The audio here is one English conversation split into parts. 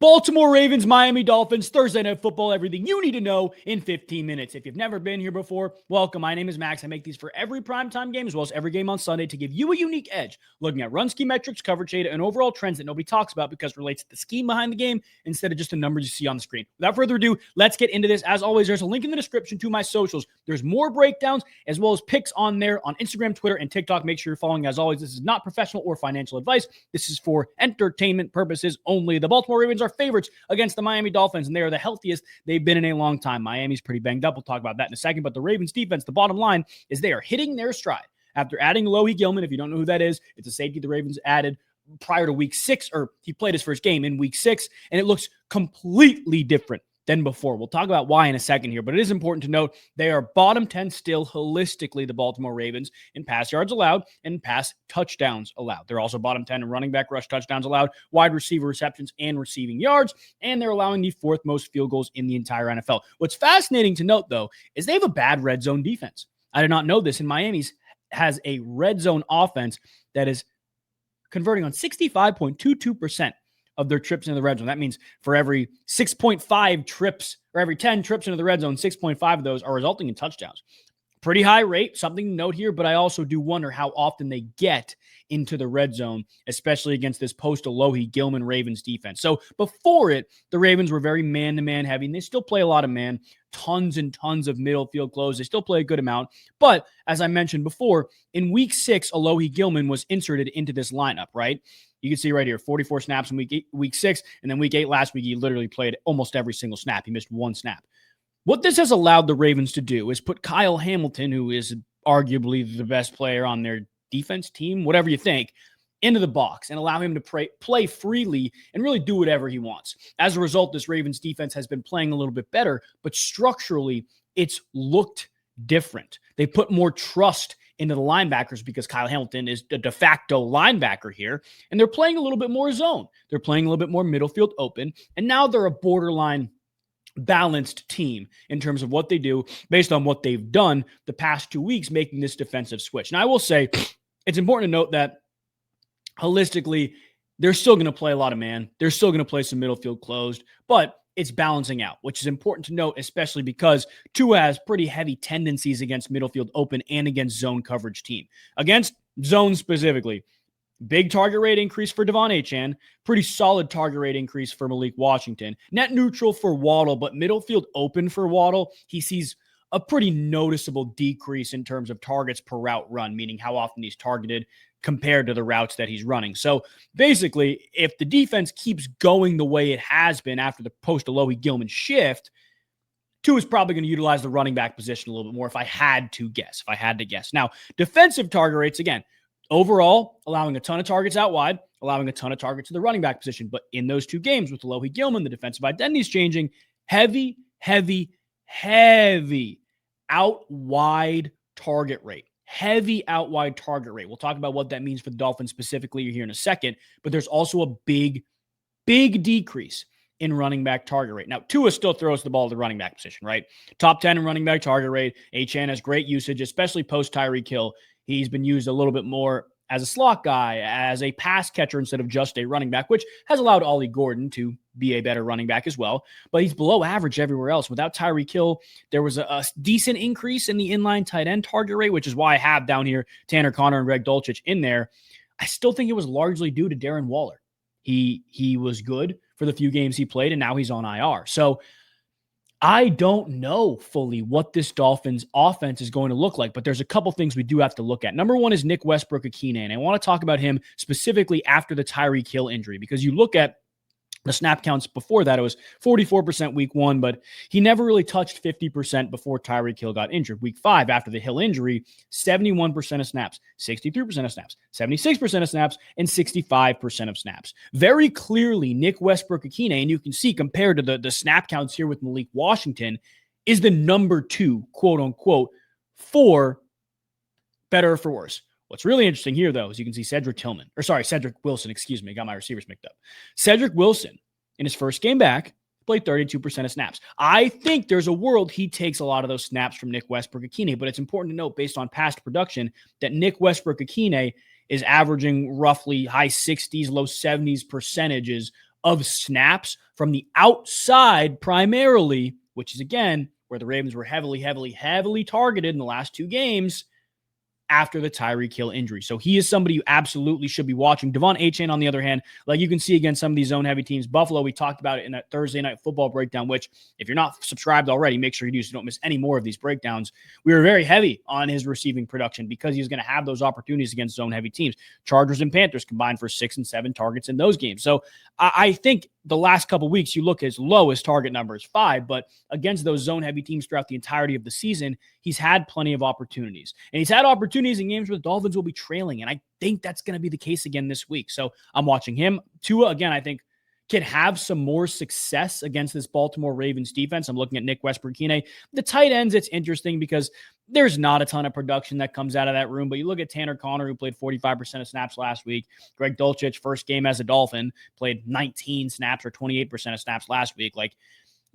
Baltimore Ravens, Miami Dolphins, Thursday Night Football, everything you need to know in 15 minutes. If you've never been here before, welcome. My name is Max. I make these for every primetime game as well as every game on Sunday to give you a unique edge, looking at run scheme metrics, coverage data, and overall trends that nobody talks about because it relates to the scheme behind the game instead of just the numbers you see on the screen. Without further ado, let's get into this. As always, there's a link in the description to my socials. There's more breakdowns as well as picks on there on Instagram, Twitter, and TikTok. Make sure you're following. As always, this is not professional or financial advice. This is for entertainment purposes only. The Baltimore Ravens are favorites against the Miami Dolphins, and they are the healthiest they've been in a long time. Miami's pretty banged up. We'll talk about that in a second, but the Ravens defense, the bottom line is they are hitting their stride. After adding Alohi Gilman, if you don't know who that is, it's a safety the Ravens added prior to week 6, or he played his first game in week 6, and it looks completely different than before. We'll talk about why in a second here, but it is important to note they are bottom 10 still holistically, the Baltimore Ravens, in pass yards allowed and pass touchdowns allowed. They're also bottom 10 in running back rush touchdowns allowed, wide receiver receptions, and receiving yards, and they're allowing the 4th most field goals in the entire NFL. What's fascinating to note, though, is they have a bad red zone defense. I did not know this, and Miami's has a red zone offense that is converting on 65.22% of their trips into the red zone. That means for every 6.5 trips, or every 10 trips into the red zone, 6.5 of those are resulting in touchdowns. Pretty high rate, something to note here, but I also do wonder how often they get into the red zone, especially against this post-Alohi Gilman Ravens defense. So before it, the Ravens were very man-to-man heavy, and they still play a lot of man, tons and tons of middle field close. They still play a good amount. But as I mentioned before, in week 6, Alohi Gilman was inserted into this lineup, right? You can see right here, 44 snaps in week 6, and then week 8 last week, he literally played almost every single snap. He missed one snap. What this has allowed the Ravens to do is put Kyle Hamilton, who is arguably the best player on their defense team, whatever you think, into the box and allow him to play freely and really do whatever he wants. As a result, this Ravens defense has been playing a little bit better, but structurally, it's looked different. They put more trust into the linebackers because Kyle Hamilton is the de facto linebacker here, and they're playing a little bit more zone. They're playing a little bit more middle field open, and now they're a borderline balanced team in terms of what they do based on what they've done the past 2 weeks, making this defensive switch. And I will say it's important to note that holistically, they're still going to play a lot of man. They're still going to play some middle field closed, but it's balancing out, which is important to note, especially because Tua has pretty heavy tendencies against middle field open and against zone coverage team. Against zone specifically, big target rate increase for Devon Achane, pretty solid target rate increase for Malik Washington, net neutral for Waddle, but middle field open for Waddle, he sees a pretty noticeable decrease in terms of targets per route run, meaning how often he's targeted compared to the routes that he's running. So basically, if the defense keeps going the way it has been after the post-Alohi Gilman shift, Tua is probably going to utilize the running back position a little bit more if I had to guess. Now, defensive target rates, again, overall, allowing a ton of targets out wide, allowing a ton of targets to the running back position. But in those 2 games with Alohi Gilman, the defensive identity is changing. Heavy out wide target rate. Heavy out wide target rate. We'll talk about what that means for the Dolphins specifically here in a second. But there's also a big decrease in running back target rate. Now, Tua still throws the ball to the running back position, right? Top 10 in running back target rate. Achane has great usage, especially post Tyreek Hill. He's been used a little bit more as a slot guy, as a pass catcher instead of just a running back, which has allowed Ollie Gordon to be a better running back as well. But he's below average everywhere else. Without Tyreek Hill, there was a decent increase in the inline tight end target rate, which is why I have down here Tanner Conner and Greg Dulcich in there. I still think it was largely due to Darren Waller. He was good for the few games he played, and now he's on IR. So I don't know fully what this Dolphins offense is going to look like, but there's a couple things we do have to look at. Number one is Nick Westbrook-Akine, and I want to talk about him specifically after the Tyreek Hill injury, because you look at the snap counts before that, it was 44% week 1, but he never really touched 50% before Tyreek Hill got injured. Week 5, after the Hill injury, 71% of snaps, 63% of snaps, 76% of snaps, and 65% of snaps. Very clearly, Nick Westbrook-Akine, and you can see compared to the snap counts here with Malik Washington, is the number 2, quote unquote, for better or for worse. What's really interesting here, though, is you can see Cedric Wilson, got my receivers mixed up. Cedric Wilson, in his first game back, played 32% of snaps. I think there's a world he takes a lot of those snaps from Nick Westbrook-Akine, but it's important to note, based on past production, that Nick Westbrook-Akine is averaging roughly high 60s, low 70s percentages of snaps from the outside primarily, which is, again, where the Ravens were heavily targeted in the last two games after the Tyreek Hill injury. So he is somebody you absolutely should be watching. Devon Achane, on the other hand, like you can see against some of these zone-heavy teams. Buffalo, we talked about it in that Thursday Night Football breakdown, which if you're not subscribed already, make sure you do so you don't miss any more of these breakdowns. We were very heavy on his receiving production because he was going to have those opportunities against zone-heavy teams. Chargers and Panthers combined for 6 and 7 targets in those games. So I think the last couple of weeks, you look, his lowest target number is 5, but against those zone-heavy teams throughout the entirety of the season, he's had plenty of opportunities. And he's had opportunities in games where the Dolphins will be trailing, and I think that's going to be the case again this week. So I'm watching him. Tua, again, I think can have some more success against this Baltimore Ravens defense. I'm looking at Nick Westbrook-Ikine. The tight ends, it's interesting because there's not a ton of production that comes out of that room, but you look at Tanner Conner, who played 45% of snaps last week. Greg Dulcich, first game as a Dolphin, played 19 snaps or 28% of snaps last week. Like,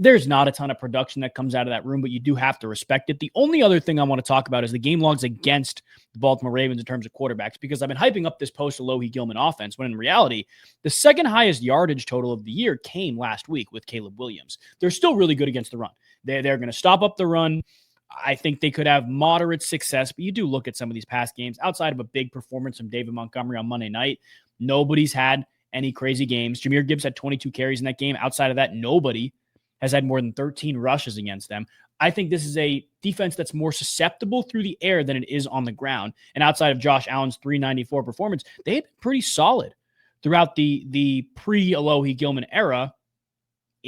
there's not a ton of production that comes out of that room, but you do have to respect it. The only other thing I want to talk about is the game logs against the Baltimore Ravens in terms of quarterbacks, because I've been hyping up this post-Alohi Gilman offense, when in reality, the second highest yardage total of the year came last week with Caleb Williams. They're still really good against the run. They're going to stop up the run. I think they could have moderate success, but you do look at some of these past games, outside of a big performance from David Montgomery on Monday night, nobody's had any crazy games. Jahmyr Gibbs had 22 carries in that game. Outside of that, nobody has had more than 13 rushes against them. I think this is a defense that's more susceptible through the air than it is on the ground. And outside of Josh Allen's 394 performance, they had been pretty solid throughout the pre-Alohi Gilman era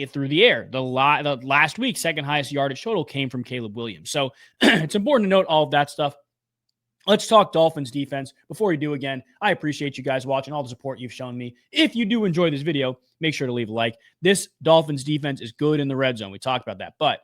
through the air. The last week, second highest yardage total came from Caleb Williams. So it's important to note all of that stuff. Let's talk Dolphins defense. Before we do, again, I appreciate you guys watching, all the support you've shown me. If you do enjoy this video, make sure to leave a like. This Dolphins defense is good in the red zone. We talked about that, but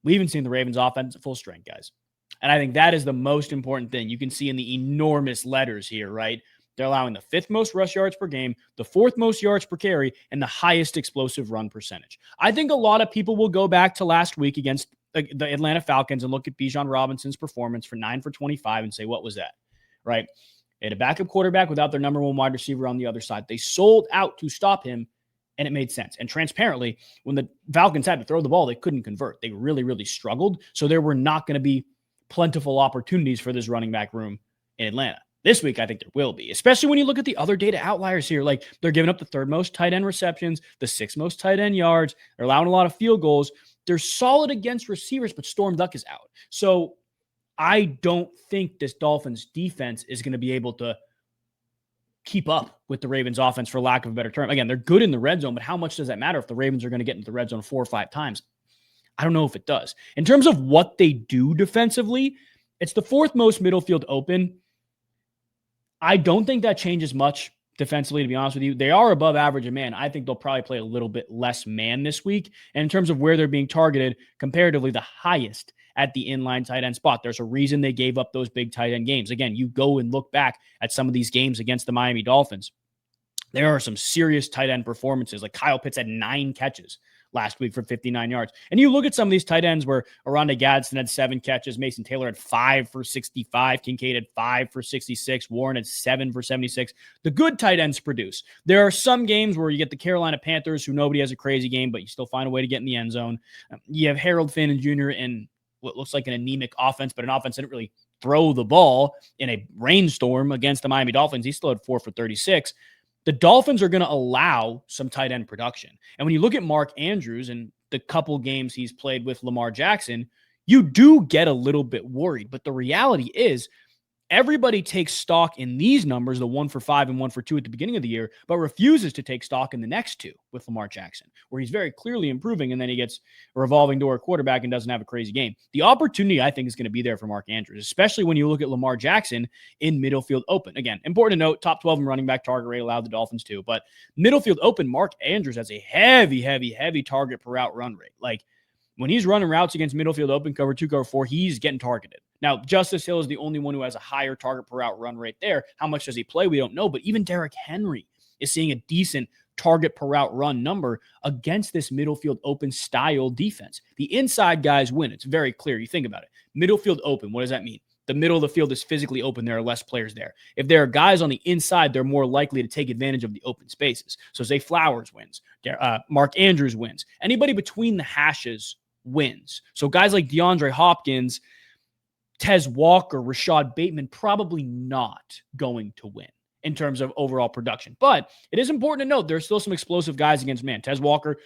we haven't seen the Ravens offense at full strength, guys. And I think that is the most important thing. You can see in the enormous letters here, right? They're allowing the 5th most rush yards per game, the 4th most yards per carry, and the highest explosive run percentage. I think a lot of people will go back to last week against the Atlanta Falcons and look at Bijan Robinson's performance for 9 for 25 and say, what was that? Right? They had a backup quarterback without their number 1 wide receiver on the other side. They sold out to stop him, and it made sense. And transparently, when the Falcons had to throw the ball, they couldn't convert. They really struggled. So there were not going to be plentiful opportunities for this running back room in Atlanta. This week, I think there will be, especially when you look at the other data outliers here. Like, they're giving up the 3rd most tight end receptions, the 6th most tight end yards. They're allowing a lot of field goals. They're solid against receivers, but Storm Duck is out. So I don't think this Dolphins defense is going to be able to keep up with the Ravens offense, for lack of a better term. Again, they're good in the red zone, but how much does that matter if the Ravens are going to get into the red zone 4 or 5 times? I don't know if it does. In terms of what they do defensively, it's the 4th most middle field open. I don't think that changes much defensively, to be honest with you. They are above average in man. I think they'll probably play a little bit less man this week. And in terms of where they're being targeted, comparatively the highest at the inline tight end spot. There's a reason they gave up those big tight end games. Again, you go and look back at some of these games against the Miami Dolphins. There are some serious tight end performances. Like Kyle Pitts had 9 catches last week for 59 yards. And you look at some of these tight ends where Aranda Gadsden had 7 catches, Mason Taylor had 5 for 65, Kincaid had 5 for 66, Warren had 7 for 76. The good tight ends produce. There are some games where you get the Carolina Panthers, who nobody has a crazy game, but you still find a way to get in the end zone. You have Harold Finn Jr. in what looks like an anemic offense, but an offense that didn't really throw the ball in a rainstorm against the Miami Dolphins. He still had 4 for 36. The Dolphins are going to allow some tight end production. And when you look at Mark Andrews and the couple games he's played with Lamar Jackson, you do get a little bit worried. But the reality is, everybody takes stock in these numbers, the 1 for 5 and 1 for 2 at the beginning of the year, but refuses to take stock in the next 2 with Lamar Jackson, where he's very clearly improving, and then he gets a revolving door quarterback and doesn't have a crazy game. The opportunity, I think, is going to be there for Mark Andrews, especially when you look at Lamar Jackson in middle field open. Again, important to note, top 12 in running back target rate allowed the Dolphins too, but middle field open, Mark Andrews has a heavy target per route run rate. Like, when he's running routes against middle field open, cover 2, cover 4, he's getting targeted. Now, Justice Hill is the only one who has a higher target per route run rate there. How much does he play? We don't know. But even Derrick Henry is seeing a decent target per route run number against this middle field open style defense. The inside guys win. It's very clear. You think about it. Middle field open, what does that mean? the middle of the field is physically open. There are less players there. If there are guys on the inside, they're more likely to take advantage of the open spaces. So Zay Flowers wins. Mark Andrews wins. Anybody between the hashes wins. So guys like DeAndre Hopkins, Tez Walker, Rashad Bateman, probably not going to win in terms of overall production. But it is important to note there's still some explosive guys against man. Tez Walker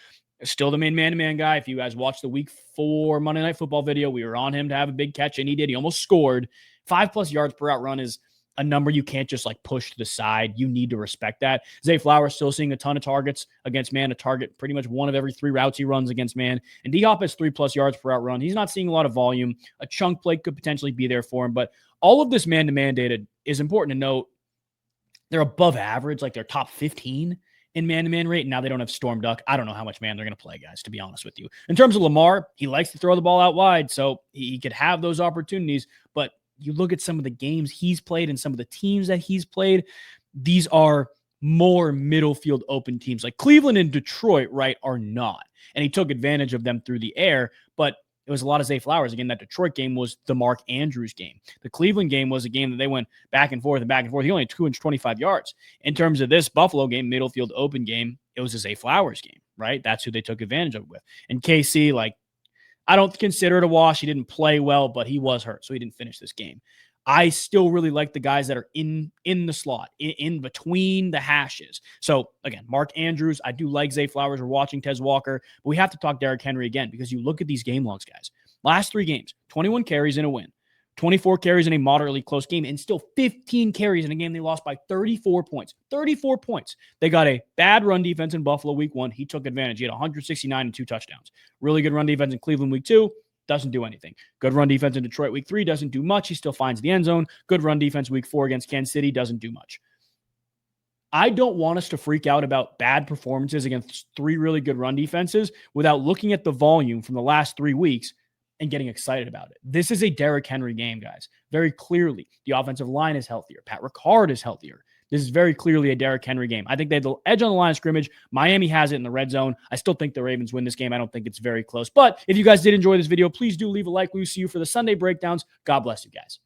is still the main man-to-man guy. If you guys watched the Week 4 Monday Night Football video, we were on him to have a big catch, and he did. He almost scored. 5+ yards per out run is a number you can't just like push to the side. You need to respect that. Zay Flowers still seeing a ton of targets against man, to target pretty much one of every 3 routes he runs against man. And D-Hop has 3+ yards per out run. He's not seeing a lot of volume. A chunk play could potentially be there for him, but all of this man-to-man data is important to note. They're above average, like they're top 15 in man-to-man rate. Now they don't have Storm Duck. I don't know how much man they're going to play, guys, to be honest with you. In terms of Lamar, he likes to throw the ball out wide, so he could have those opportunities. But you look at some of the games he's played and some of the teams that he's played, these are more middle field open teams. Like Cleveland and Detroit, right, are not. And he took advantage of them through the air, but it was a lot of Zay Flowers. Again, that Detroit game was the Mark Andrews game. The Cleveland game was a game that they went back and forth and back and forth. He only had 225 yards. In terms of this Buffalo game, middle field open game, it was a Zay Flowers game, right? That's who they took advantage of it with. And KC, like, I don't consider it a wash. He didn't play well, but he was hurt, so he didn't finish this game. I still really like the guys that are in the slot, in between the hashes. So, again, Mark Andrews, I do like Zay Flowers. We're watching Tez Walker, but we have to talk Derrick Henry again because you look at these game logs, guys. Last 3 games, 21 carries in a win, 24 carries in a moderately close game, and still 15 carries in a game they lost by 34 points. 34 points. They got a bad run defense in Buffalo Week 1. He took advantage. He had 169 and 2 touchdowns. Really good run defense in Cleveland Week 2. Doesn't do anything. Good run defense in Detroit Week 3. Doesn't do much. He still finds the end zone. Good run defense Week 4 against Kansas City. Doesn't do much. I don't want us to freak out about bad performances against 3 really good run defenses without looking at the volume from the last 3 weeks and getting excited about it. This is a Derrick Henry game, guys. Very clearly, the offensive line is healthier. Pat Ricard is healthier. This is very clearly a Derrick Henry game. I think they have the edge on the line of scrimmage. Miami has it in the red zone. I still think the Ravens win this game. I don't think it's very close. But if you guys did enjoy this video, please do leave a like. We will see you for the Sunday breakdowns. God bless you guys.